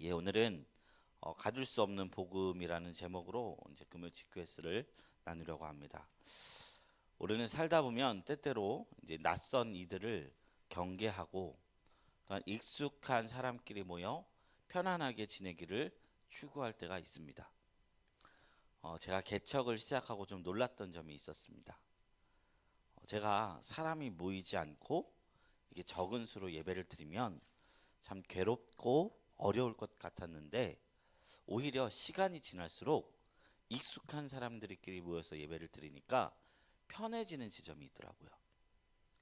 예, 오늘은 가질 수 없는 복음이라는 제목으로 이제 금요 직회스를 나누려고 합니다. 우리는 살다 보면 때때로 이제 낯선 이들을 경계하고 또한 익숙한 사람끼리 모여 편안하게 지내기를 추구할 때가 있습니다. 제가 개척을 시작하고 좀 놀랐던 점이 있었습니다. 제가 사람이 모이지 않고 이게 적은 수로 예배를 드리면 참 괴롭고 어려울 것 같았는데 오히려 시간이 지날수록 익숙한 사람들끼리 모여서 예배를 드리니까 편해지는 지점이 있더라고요.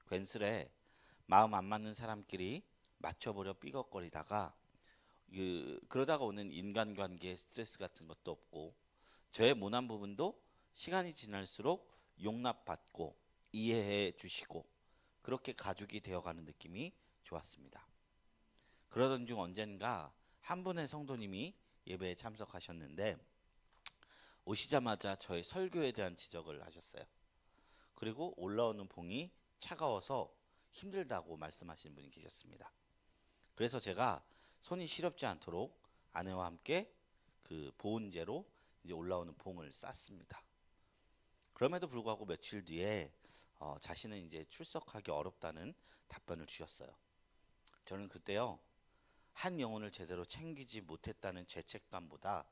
괜스레 마음 안 맞는 사람끼리 맞춰보려 삐걱거리다가 그러다가 오는 인간관계의 스트레스 같은 것도 없고 저의 모난 부분도 시간이 지날수록 용납받고 이해해 주시고 그렇게 가족이 되어가는 느낌이 좋았습니다. 그러던 중 언젠가 한 분의 성도님이 예배에 참석하셨는데 오시자마자 저의 설교에 대한 지적을 하셨어요. 그리고 올라오는 봉이 차가워서 힘들다고 말씀하시는 분이 계셨습니다. 그래서 제가 손이 시렵지 않도록 아내와 함께 그 보온재로 이제 올라오는 봉을 쌌습니다. 그럼에도 불구하고 며칠 뒤에 자신은 이제 출석하기 어렵다는 답변을 주셨어요. 저는 그때요, 한 영혼을 제대로 챙기지 못했다는 죄책감보다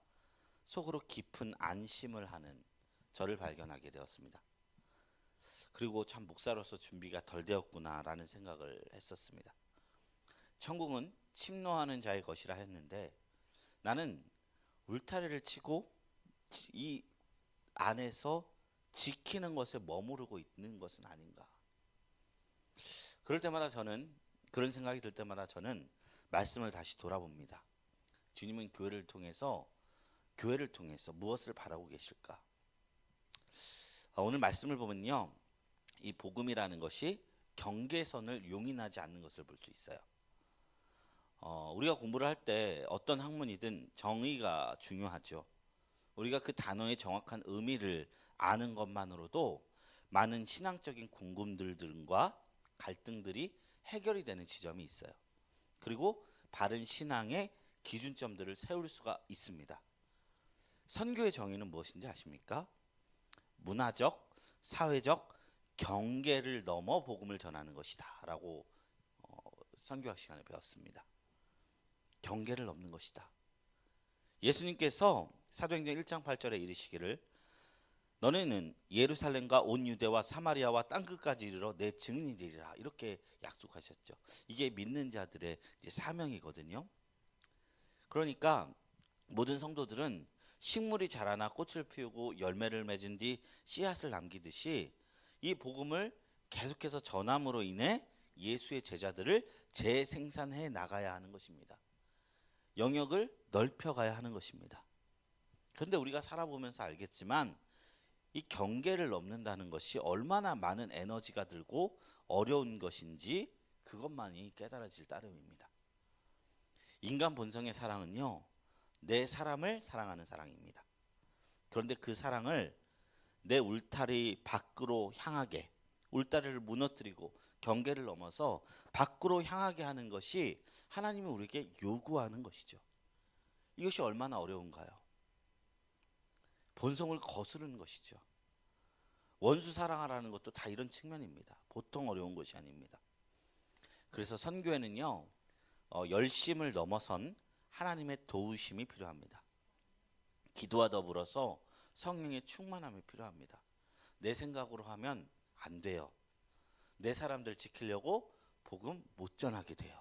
속으로 깊은 안심을 하는 저를 발견하게 되었습니다. 그리고 참 목사로서 준비가 덜 되었구나라는 생각을 했었습니다. 천국은 침노하는 자의 것이라 했는데 나는 울타리를 치고 이 안에서 지키는 것에 머무르고 있는 것은 아닌가. 그럴 때마다 저는 그런 생각이 들 때마다 저는 말씀을 다시 돌아봅니다. 주님은 교회를 통해서 무엇을 바라고 계실까? 오늘 말씀을 보면요, 이 복음이라는 것이 경계선을 용인하지 않는 것을 볼 수 있어요. 우리가 공부를 할 때 어떤 학문이든 정의가 중요하죠. 우리가 그 단어의 정확한 의미를 아는 것만으로도 많은 신앙적인 궁금들과 갈등들이 해결이 되는 지점이 있어요. 그리고 바른 신앙의 기준점들을 세울 수가 있습니다. 선교의 정의는 무엇인지 아십니까? 문화적, 사회적 경계를 넘어 복음을 전하는 것이다 라고 선교학 시간에 배웠습니다. 경계를 넘는 것이다. 예수님께서 사도행전 1장 8절에 이르시기를 너네는 예루살렘과 온 유대와 사마리아와 땅끝까지 이르러 내 증인이 되리라 이렇게 약속하셨죠. 이게 믿는 자들의 이제 사명이거든요. 그러니까 모든 성도들은 식물이 자라나 꽃을 피우고 열매를 맺은 뒤 씨앗을 남기듯이 이 복음을 계속해서 전함으로 인해 예수의 제자들을 재생산해 나가야 하는 것입니다. 영역을 넓혀가야 하는 것입니다. 그런데 우리가 살아보면서 알겠지만 이 경계를 넘는다는 것이 얼마나 많은 에너지가 들고 어려운 것인지 그것만이 깨달아질 따름입니다. 인간 본성의 사랑은요, 내 사람을 사랑하는 사랑입니다. 그런데 그 사랑을 내 울타리 밖으로 향하게, 울타리를 무너뜨리고 경계를 넘어서 밖으로 향하게 하는 것이 하나님이 우리에게 요구하는 것이죠. 이것이 얼마나 어려운가요? 본성을 거스르는 것이죠. 원수 사랑하라는 것도 다 이런 측면입니다. 보통 어려운 것이 아닙니다. 그래서 선교에는요, 열심을 넘어선 하나님의 도우심이 필요합니다. 기도와 더불어서 성령의 충만함이 필요합니다. 내 생각으로 하면 안 돼요. 내 사람들 지키려고 복음 못 전하게 돼요.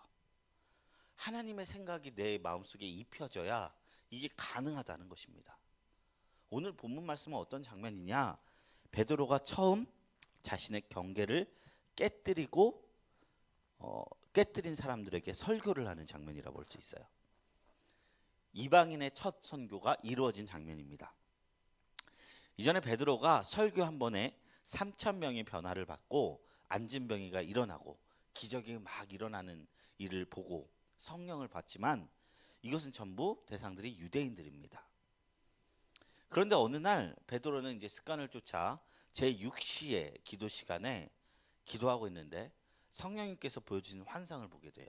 하나님의 생각이 내 마음속에 입혀져야 이게 가능하다는 것입니다. 오늘 본문 말씀은 어떤 장면이냐? 베드로가 처음 자신의 경계를 깨뜨린 사람들에게 설교를 하는 장면이라고 볼 수 있어요. 이방인의 첫 선교가 이루어진 장면입니다. 이전에 베드로가 설교 한 번에 3,000명의 변화를 받고 안진병이가 일어나고 기적이 막 일어나는 일을 보고 성령을 받지만 이것은 전부 대상들이 유대인들입니다. 그런데 어느 날 베드로는 이제 습관을 쫓아 제6시의 기도 시간에 기도하고 있는데 성령님께서 보여주신 환상을 보게 돼요.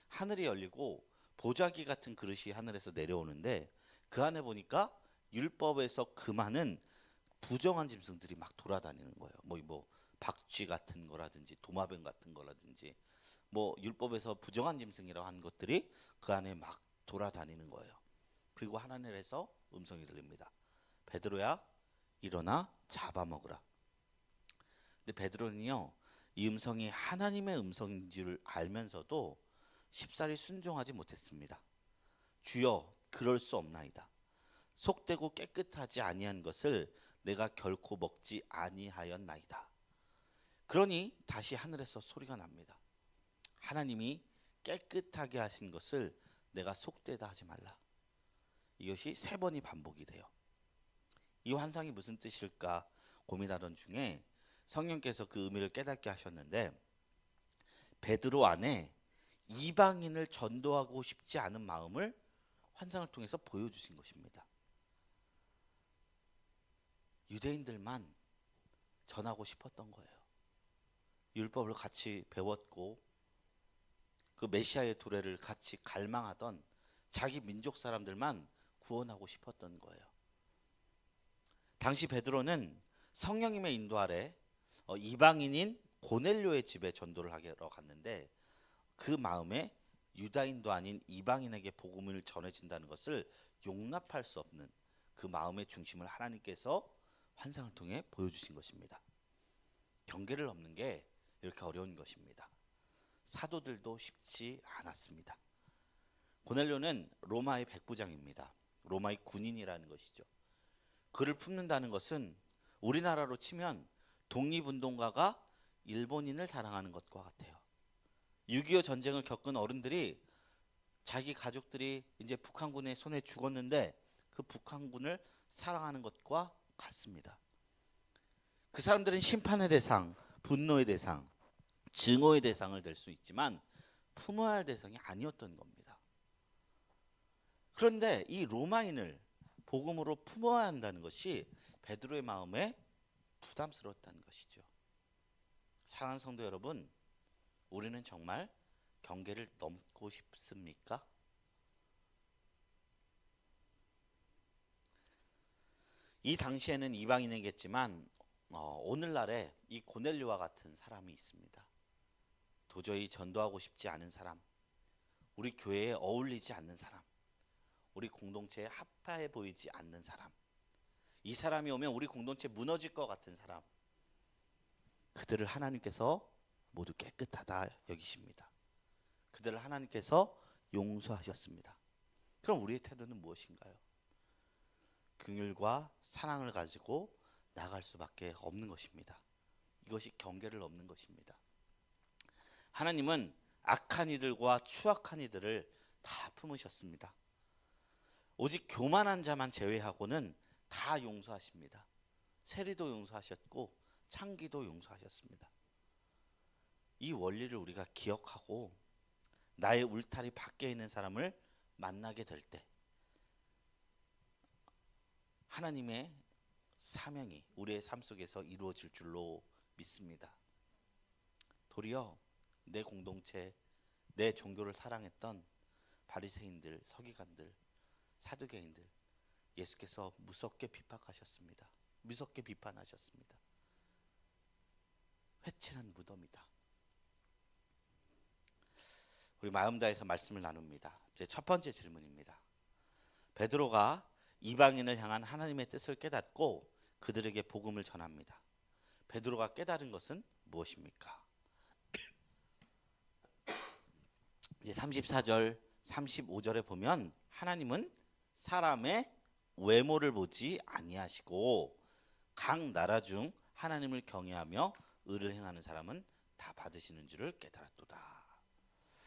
하늘이 열리고 보자기 같은 그릇이 하늘에서 내려오는데 그 안에 보니까 율법에서 금하는 부정한 짐승들이 막 돌아다니는 거예요. 뭐 박쥐 같은 거라든지 도마뱀 같은 거라든지 뭐 율법에서 부정한 짐승이라고 하는 것들이 그 안에 막 돌아다니는 거예요. 그리고 하늘에서 음성이 들립니다. 베드로야, 일어나 잡아먹으라. 근데 베드로는요, 이 음성이 하나님의 음성인 줄 알면서도 쉽사리 순종하지 못했습니다. 주여, 그럴 수 없나이다. 속되고 깨끗하지 아니한 것을 내가 결코 먹지 아니하였나이다. 그러니 다시 하늘에서 소리가 납니다. 하나님이 깨끗하게 하신 것을 내가 속되다 하지 말라. 이것이 3번이 반복이 돼요. 이 환상이 무슨 뜻일까 고민하던 중에 성령께서 그 의미를 깨닫게 하셨는데, 베드로 안에 이방인을 전도하고 싶지 않은 마음을 환상을 통해서 보여주신 것입니다. 유대인들만 전하고 싶었던 거예요. 율법을 같이 배웠고 그 메시아의 도래를 같이 갈망하던 자기 민족 사람들만 구원하고 싶었던 거예요. 당시 베드로는 성령님의 인도 아래 이방인인 고넬료의 집에 전도를 하러 갔는데, 그 마음에 유다인도 아닌 이방인에게 복음을 전해진다는 것을 용납할 수 없는 그 마음의 중심을 하나님께서 환상을 통해 보여주신 것입니다. 경계를 넘는 게 이렇게 어려운 것입니다. 사도들도 쉽지 않았습니다. 고넬료는 로마의 백부장입니다. 로마의 군인이라는 것이죠. 그를 품는다는 것은 우리나라로 치면 독립운동가가 일본인을 사랑하는 것과 같아요. 6.25 전쟁을 겪은 어른들이 자기 가족들이 이제 북한군의 손에 죽었는데 그 북한군을 사랑하는 것과 같습니다. 그 사람들은 심판의 대상, 분노의 대상, 증오의 대상을 될 수 있지만 품어야 할 대상이 아니었던 겁니다. 그런데 이 로마인을 복음으로 품어야 한다는 것이 베드로의 마음에 부담스러웠다는 것이죠. 사랑하는 성도 여러분, 우리는 정말 경계를 넘고 싶습니까? 이 당시에는 이방인이겠지만 오늘날에 이 고넬료와 같은 사람이 있습니다. 도저히 전도하고 싶지 않은 사람, 우리 교회에 어울리지 않는 사람, 우리 공동체에 합해 보이지 않는 사람, 이 사람이 오면 우리 공동체 무너질 것 같은 사람, 그들을 하나님께서 모두 깨끗하다 여기십니다. 그들을 하나님께서 용서하셨습니다. 그럼 우리의 태도는 무엇인가요? 긍휼과 사랑을 가지고 나갈 수밖에 없는 것입니다. 이것이 경계를 넘는 것입니다. 하나님은 악한 이들과 추악한 이들을 다 품으셨습니다. 오직 교만한 자만 제외하고는 다 용서하십니다. 세리도 용서하셨고 창기도 용서하셨습니다. 이 원리를 우리가 기억하고 나의 울타리 밖에 있는 사람을 만나게 될 때 하나님의 사명이 우리의 삶 속에서 이루어질 줄로 믿습니다. 도리어 내 공동체, 내 종교를 사랑했던 바리새인들, 서기관들, 사두개인들, 예수께서 무섭게 비판하셨습니다. 무섭게 비판하셨습니다. 회칠한 무덤이다. 우리 마음 다해서 말씀을 나눕니다. 제 첫 번째 질문입니다. 베드로가 이방인을 향한 하나님의 뜻을 깨닫고 그들에게 복음을 전합니다. 베드로가 깨달은 것은 무엇입니까? 이제 34절, 35절에 보면 하나님은 사람의 외모를 보지 아니하시고 각 나라 중 하나님을 경외하며 의를 행하는 사람은 다 받으시는 줄을 깨달았도다.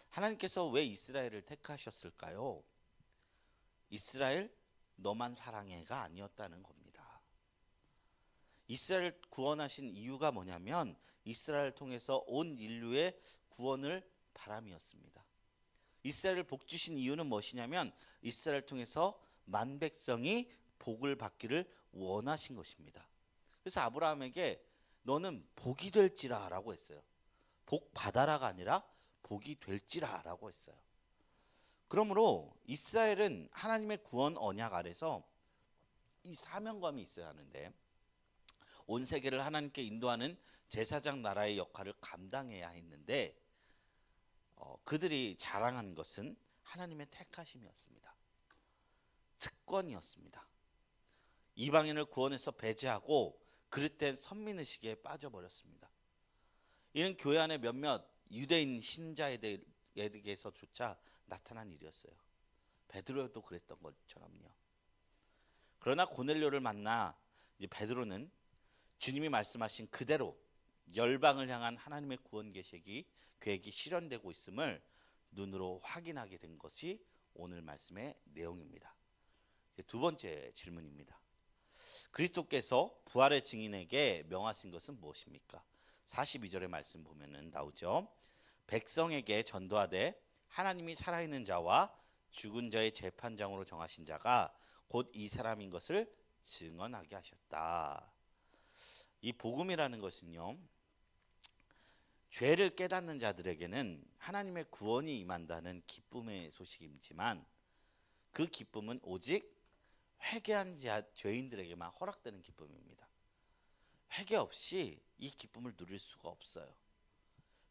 하나님께서 왜 이스라엘을 택하셨을까요? 이스라엘 너만 사랑해가 아니었다는 겁니다. 이스라엘을 구원하신 이유가 뭐냐면 이스라엘을 통해서 온 인류의 구원을 바람이었습니다. 이스라엘을 복 주신 이유는 무엇이냐면 이스라엘을 통해서 만백성이 복을 받기를 원하신 것입니다. 그래서 아브라함에게 너는 복이 될지라 라고 했어요. 복 받아라가 아니라 복이 될지라 라고 했어요. 그러므로 이스라엘은 하나님의 구원 언약 아래서 이 사명감이 있어야 하는데, 온 세계를 하나님께 인도하는 제사장 나라의 역할을 감당해야 했는데, 그들이 자랑한 것은 하나님의 택하심이었습니다. 특권이었습니다. 이방인을 구원해서 배제하고 그릇된 선민의식에 빠져버렸습니다. 이는 교회 안에 몇몇 유대인 신자에게서조차 나타난 일이었어요. 베드로도 그랬던 것처럼요. 그러나 고넬료를 만나 이제 베드로는 주님이 말씀하신 그대로 열방을 향한 하나님의 구원 계획이 실현되고 있음을 눈으로 확인하게 된 것이 오늘 말씀의 내용입니다. 두 번째 질문입니다. 그리스도께서 부활의 증인에게 명하신 것은 무엇입니까? 42절의 말씀 보면은 나오죠. 백성에게 전도하되 하나님이 살아있는 자와 죽은 자의 재판장으로 정하신 자가 곧 이 사람인 것을 증언하게 하셨다. 이 복음이라는 것은요, 죄를 깨닫는 자들에게는 하나님의 구원이 임한다는 기쁨의 소식이지만, 그 기쁨은 오직 회개한 죄인들에게만 허락되는 기쁨입니다. 회개 없이 이 기쁨을 누릴 수가 없어요.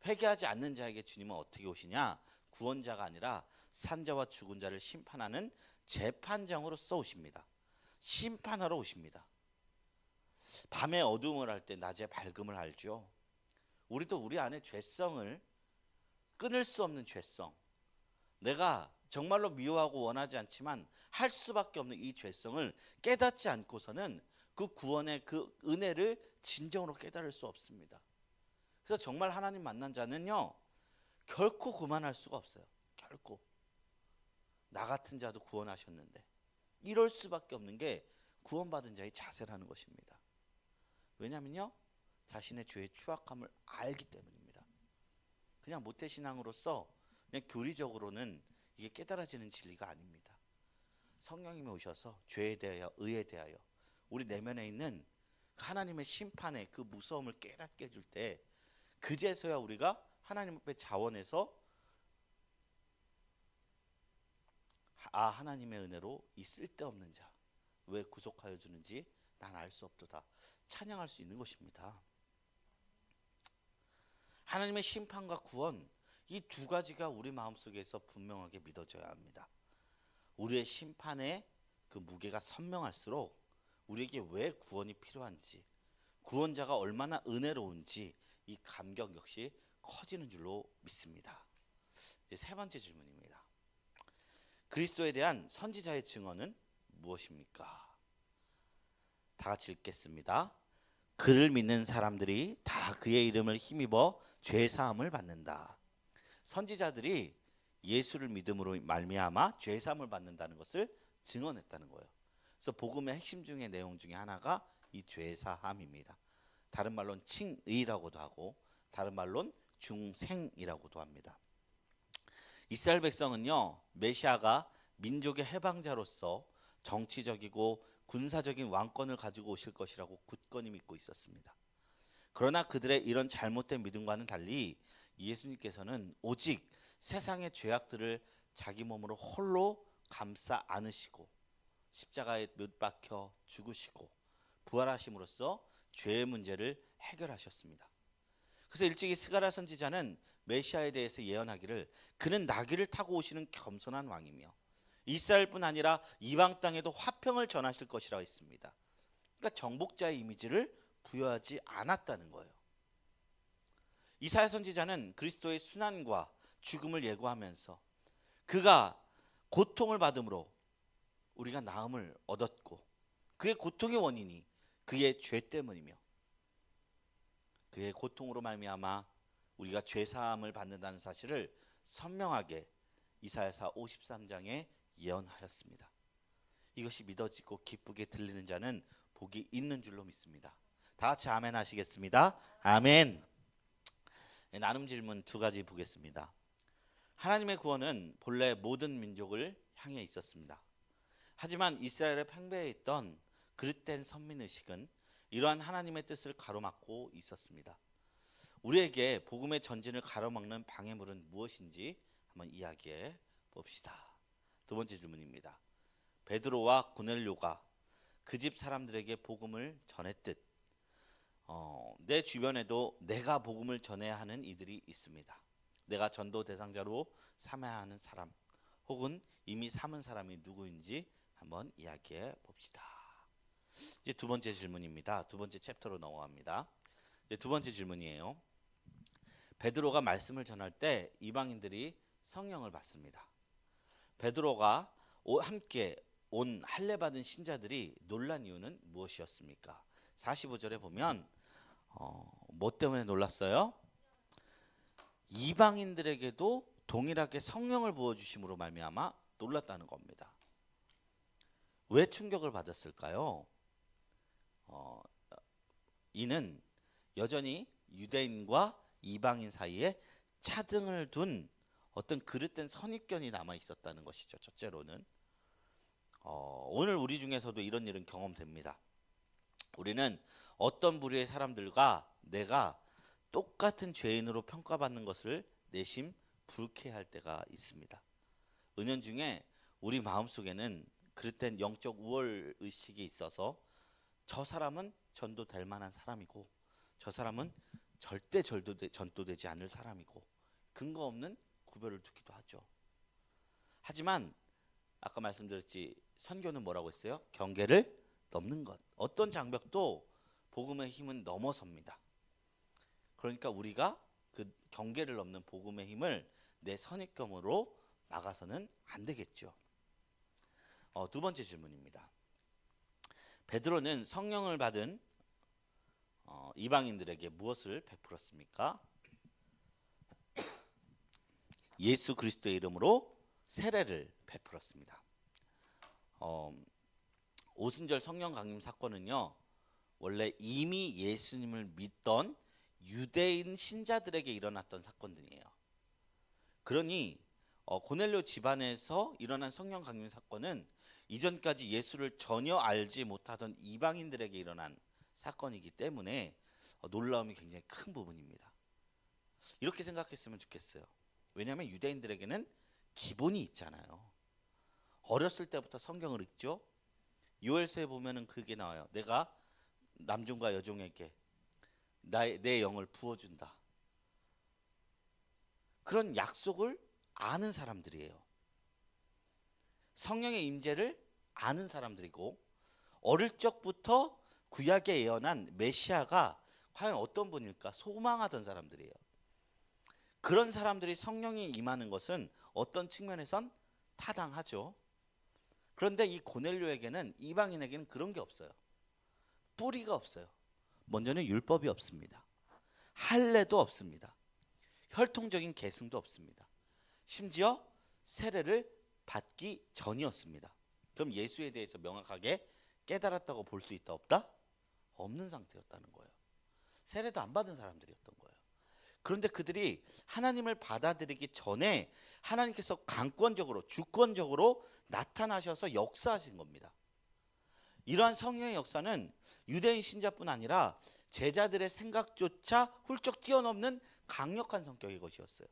회개하지 않는 자에게 주님은 어떻게 오시냐? 구원자가 아니라 산자와 죽은 자를 심판하는 재판장으로서 오십니다. 심판하러 오십니다. 밤에 어두움을 할 때 낮에 밝음을 알죠. 우리도 우리 안에 죄성을, 끊을 수 없는 죄성, 내가 정말로 미워하고 원하지 않지만 할 수밖에 없는 이 죄성을 깨닫지 않고서는 그 구원의 그 은혜를 진정으로 깨달을 수 없습니다. 그래서 정말 하나님 만난 자는요, 결코 그만할 수가 없어요. 결코. 나 같은 자도 구원하셨는데, 이럴 수밖에 없는 게 구원받은 자의 자세라는 것입니다. 왜냐면요, 자신의 죄의 추악함을 알기 때문입니다. 그냥 모태신앙으로서 그냥 교리적으로는 이게 깨달아지는 진리가 아닙니다. 성령님이 오셔서 죄에 대하여, 의에 대하여 우리 내면에 있는 하나님의 심판의 그 무서움을 깨닫게 해줄 때, 그제서야 우리가 하나님 앞에 자원해서 하나님의 은혜로 이 쓸데없는 자 왜 구속하여 주는지 난 알 수 없도다 찬양할 수 있는 것입니다. 하나님의 심판과 구원, 이 두 가지가 우리 마음속에서 분명하게 믿어져야 합니다. 우리의 심판의 그 무게가 선명할수록 우리에게 왜 구원이 필요한지, 구원자가 얼마나 은혜로운지 이 감격 역시 커지는 줄로 믿습니다. 이제 세 번째 질문입니다. 그리스도에 대한 선지자의 증언은 무엇입니까? 다 같이 읽겠습니다. 그를 믿는 사람들이 다 그의 이름을 힘입어 죄 사함을 받는다. 선지자들이 예수를 믿음으로 말미암아 죄 사함을 받는다는 것을 증언했다는 거예요. 그래서 복음의 핵심 중의 내용 중에 하나가 이 죄 사함입니다. 다른 말로는 칭의라고도 하고 다른 말로는 중생이라고도 합니다. 이스라엘 백성은요, 메시아가 민족의 해방자로서 정치적이고 군사적인 왕권을 가지고 오실 것이라고 굳건히 믿고 있었습니다. 그러나 그들의 이런 잘못된 믿음과는 달리 예수님께서는 오직 세상의 죄악들을 자기 몸으로 홀로 감싸 안으시고 십자가에 못 박혀 죽으시고 부활하심으로써 죄의 문제를 해결하셨습니다. 그래서 일찍이 스가랴 선지자는 메시아에 대해서 예언하기를 그는 나귀를 타고 오시는 겸손한 왕이며 이스라엘뿐 아니라 이방 땅에도 화평을 전하실 것이라고 했습니다. 그러니까 정복자의 이미지를 부여하지 않았다는 거예요. 이사야 선지자는 그리스도의 순환과 죽음을 예고하면서 그가 고통을 받음으로 우리가 나음을 얻었고 그의 고통의 원인이 그의 죄 때문이며 그의 고통으로 말미암아 우리가 죄 사함을 받는다는 사실을 선명하게 이사야서 53장에 예언하였습니다. 이것이 믿어지고 기쁘게 들리는 자는 복이 있는 줄로 믿습니다. 다 같이 아멘 하시겠습니다. 아멘. 나눔 질문 두 가지 보겠습니다. 하나님의 구원은 본래 모든 민족을 향해 있었습니다. 하지만 이스라엘의 팽배해 있던 그릇된 선민의식은 이러한 하나님의 뜻을 가로막고 있었습니다. 우리에게 복음의 전진을 가로막는 방해물은 무엇인지 한번 이야기해 봅시다. 두 번째 질문입니다. 베드로와 고넬료가 그 집 사람들에게 복음을 전했듯 내 주변에도 내가 복음을 전해야 하는 이들이 있습니다. 내가 전도 대상자로 삼아야 하는 사람 혹은 이미 삼은 사람이 누구인지 한번 이야기해 봅시다. 이제 두 번째 질문입니다. 두 번째 챕터로 넘어갑니다. 이제 두 번째 질문이에요. 베드로가 말씀을 전할 때 이방인들이 성령을 받습니다. 베드로가 함께 온 할례 받은 신자들이 놀란 이유는 무엇이었습니까? 45절에 보면 뭐 때문에 놀랐어요? 이방인들에게도 동일하게 성령을 부어주심으로 말미암아 놀랐다는 겁니다. 왜 충격을 받았을까요? 이는 여전히 유대인과 이방인 사이에 차등을 둔 어떤 그릇된 선입견이 남아 있었다는 것이죠. 첫째로는 오늘 우리 중에서도 이런 일은 경험됩니다. 우리는 어떤 부류의 사람들과 내가 똑같은 죄인으로 평가받는 것을 내심 불쾌할 때가 있습니다. 은연중에 우리 마음속에는 그릇된 영적 우월 의식이 있어서 저 사람은 전도될 만한 사람이고 저 사람은 절대 전도되지 않을 사람이고 근거 없는 구별을 두기도 하죠. 하지만 아까 말씀드렸지 선교는 뭐라고 했어요? 경계를 넘는 것. 어떤 장벽도 복음의 힘은 넘어섭니다. 그러니까 우리가 그 경계를 넘는 복음의 힘을 내 선입견으로 막아서는 안 되겠죠. 두 번째 질문입니다. 베드로는 성령을 받은 이방인들에게 무엇을 베풀었습니까? 예수 그리스도의 이름으로 세례를 베풀었습니다. 오순절 성령 강림 사건은요, 원래 이미 예수님을 믿던 유대인 신자들에게 일어났던 사건들이에요. 그러니 고넬료 집안에서 일어난 성령 강림 사건은 이전까지 예수를 전혀 알지 못하던 이방인들에게 일어난 사건이기 때문에 놀라움이 굉장히 큰 부분입니다. 이렇게 생각했으면 좋겠어요. 왜냐하면 유대인들에게는 기본이 있잖아요. 어렸을 때부터 성경을 읽죠. 요엘서에 보면은 그게 나와요. 내가 남종과 여종에게 내 영을 부어준다. 그런 약속을 아는 사람들이에요. 성령의 임재를 아는 사람들이고 어릴 적부터 구약에 예언한 메시아가 과연 어떤 분일까 소망하던 사람들이에요. 그런 사람들이 성령이 임하는 것은 어떤 측면에선 타당하죠. 그런데 이 고넬료에게는 이방인에게는 그런 게 없어요. 뿌리가 없어요. 먼저는 율법이 없습니다. 할례도 없습니다. 혈통적인 계승도 없습니다. 심지어 세례를 받기 전이었습니다. 그럼 예수에 대해서 명확하게 깨달았다고 볼 수 있다 없다? 없는 상태였다는 거예요. 세례도 안 받은 사람들이었던 거예요. 그런데 그들이 하나님을 받아들이기 전에 하나님께서 강권적으로 주권적으로 나타나셔서 역사하신 겁니다. 이러한 성령의 역사는 유대인 신자뿐 아니라 제자들의 생각조차 훌쩍 뛰어넘는 강력한 성격의 것이었어요.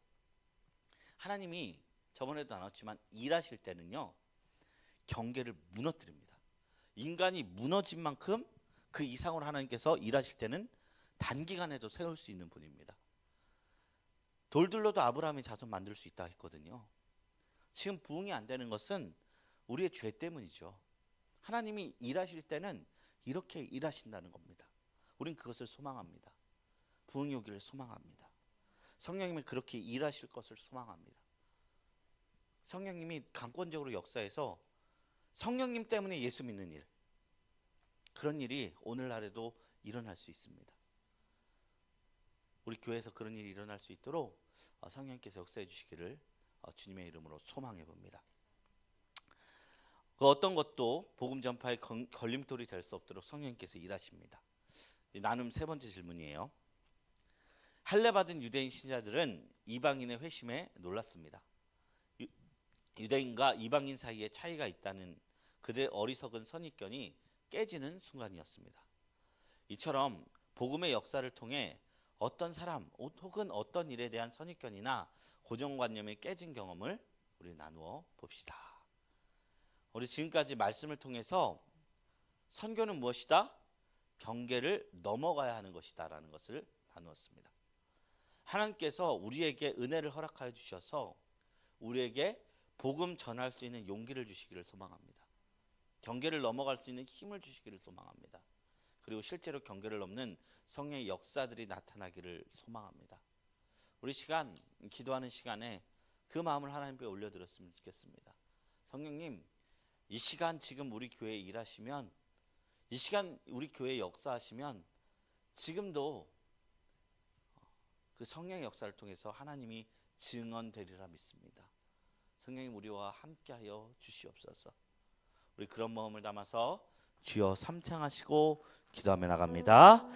하나님이 저번에도 나눴지만 일하실 때는요, 경계를 무너뜨립니다. 인간이 무너진 만큼 그 이상으로 하나님께서 일하실 때는 단기간에도 세울 수 있는 분입니다. 돌들로도 아브라함이 자손 만들 수 있다 했거든요. 지금 부흥이 안 되는 것은 우리의 죄 때문이죠. 하나님이 일하실 때는 이렇게 일하신다는 겁니다. 우린 그것을 소망합니다. 부흥이 오기를 소망합니다. 성령님이 그렇게 일하실 것을 소망합니다. 성령님이 강권적으로 역사해서 성령님 때문에 예수 믿는 일, 그런 일이 오늘날에도 일어날 수 있습니다. 우리 교회에서 그런 일이 일어날 수 있도록 성령님께서 역사해 주시기를 주님의 이름으로 소망해 봅니다. 그 어떤 것도 복음 전파의 걸림돌이 될 수 없도록 성령님께서 일하십니다. 나눔 세 번째 질문이에요. 할례 받은 유대인 신자들은 이방인의 회심에 놀랐습니다. 유대인과 이방인 사이에 차이가 있다는 그들의 어리석은 선입견이 깨지는 순간이었습니다. 이처럼 복음의 역사를 통해 어떤 사람 혹은 어떤 일에 대한 선입견이나 고정관념이 깨진 경험을 우리 나누어 봅시다. 우리 지금까지 말씀을 통해서 선교는 무엇이다? 경계를 넘어가야 하는 것이다라는 것을 나누었습니다. 하나님께서 우리에게 은혜를 허락하여 주셔서 우리에게 복음 전할 수 있는 용기를 주시기를 소망합니다. 경계를 넘어갈 수 있는 힘을 주시기를 소망합니다. 그리고 실제로 경계를 넘는 성령의 역사들이 나타나기를 소망합니다. 우리 시간 기도하는 시간에 그 마음을 하나님께 올려드렸으면 좋겠습니다. 성령님, 이 시간 지금 우리 교회에 일하시면, 이 시간 우리 교회에 역사하시면 지금도 그 성령의 역사를 통해서 하나님이 증언되리라 믿습니다. 성령님, 우리와 함께하여 주시옵소서. 우리 그런 마음을 담아서 주여 삼창하시고 기도하며 나갑니다.